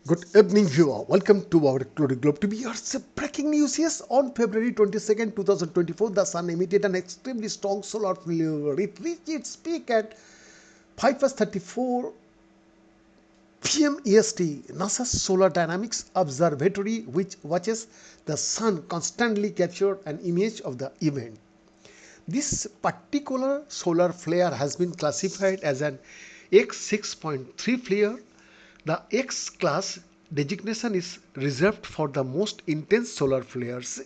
Good evening, viewer. Welcome to our Globe TV. Here's breaking news. Yes, on February 22nd, 2024, the sun emitted an extremely strong solar flare. It reached its peak at 5:34 p.m. EST. NASA's Solar Dynamics Observatory, which watches the sun, constantly captured an image of the event. This particular solar flare has been classified as an X6.3 flare. The X class designation is reserved for the most intense solar flares,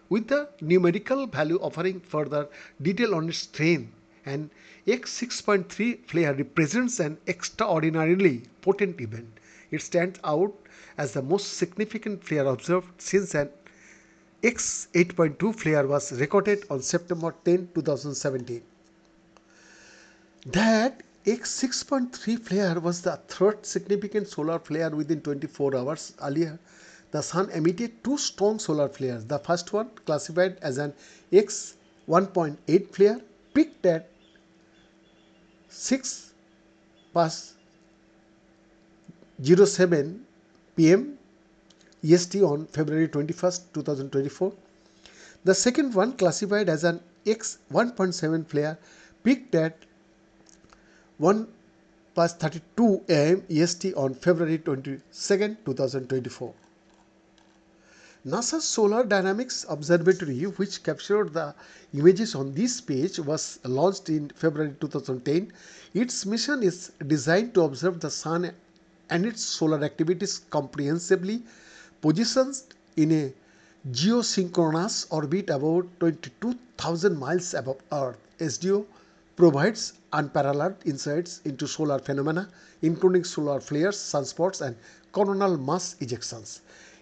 with the numerical value offering further detail on its strength. An X6.3 flare represents an extraordinarily potent event. It stands out as the most significant flare observed since an X8.2 flare was recorded on September 10, 2017. That X6.3 flare was the third significant solar flare within 24 hours. Earlier, the sun emitted two strong solar flares. The first one, classified as an X1.8 flare, peaked at 6 past 07 p.m. EST on February 21st, 2024. The second one, classified as an X1.7 flare, peaked at 1 past 32 am EST on February 22nd, 2024. NASA's Solar Dynamics Observatory, which captured the images on this page, was launched in February 2010. Its mission is designed to observe the sun and its solar activities comprehensively. Positioned in a geosynchronous orbit about 22,000 miles above Earth, SDO provides unparalleled insights into solar phenomena, including solar flares, sunspots, and coronal mass ejections.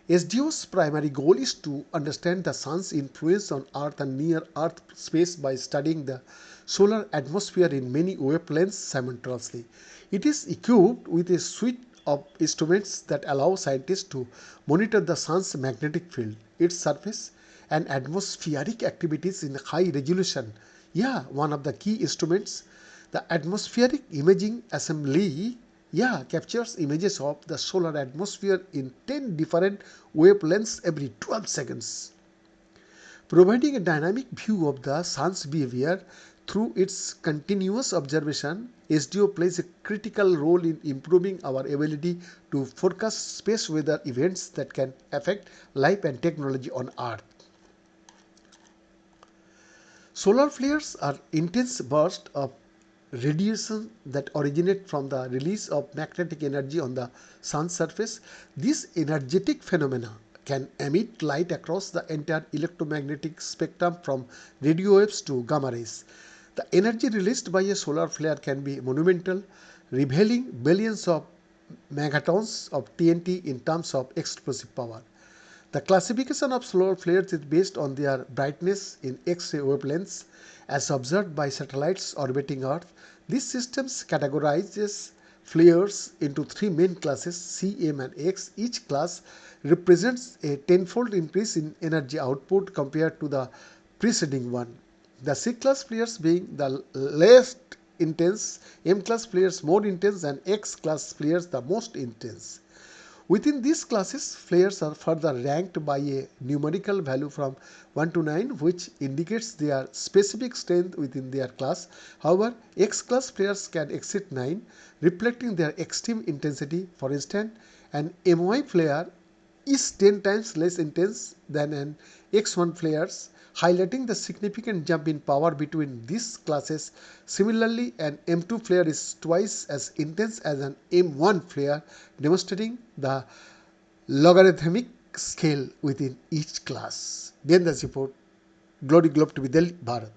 SDO's primary goal is to understand the sun's influence on Earth and near-Earth space by studying the solar atmosphere in many wavelengths simultaneously. It is equipped with a suite of instruments that allow scientists to monitor the sun's magnetic field, its surface, and atmospheric activities in high resolution. One of the key instruments, the Atmospheric Imaging Assembly, captures images of the solar atmosphere in 10 different wavelengths every 12 seconds. Providing a dynamic view of the sun's behavior through its continuous observation, SDO plays a critical role in improving our ability to forecast space weather events that can affect life and technology on Earth. Solar flares are intense bursts of radiation that originate from the release of magnetic energy on the sun's surface. These energetic phenomena can emit light across the entire electromagnetic spectrum from radio waves to gamma rays. The energy released by a solar flare can be monumental, revealing billions of megatons of TNT in terms of explosive power. The classification of solar flares is based on their brightness in X-ray wavelengths as observed by satellites orbiting Earth. This system categorizes flares into three main classes, C, M, and X. Each class represents a tenfold increase in energy output compared to the preceding one. The C-class flares being the least intense, M-class flares more intense, and X-class flares the most intense. Within these classes, flares are further ranked by a numerical value from 1 to 9, which indicates their specific strength within their class. However, X-class flares can exceed 9, reflecting their extreme intensity. For instance, an MY flare is 10 times less intense than an X1 flares, highlighting the significant jump in power between these classes. Similarly, an M2 flare is twice as intense as an M1 flare, demonstrating the logarithmic scale within each class. Behind the report, Globe TV, Delhi, Bharat.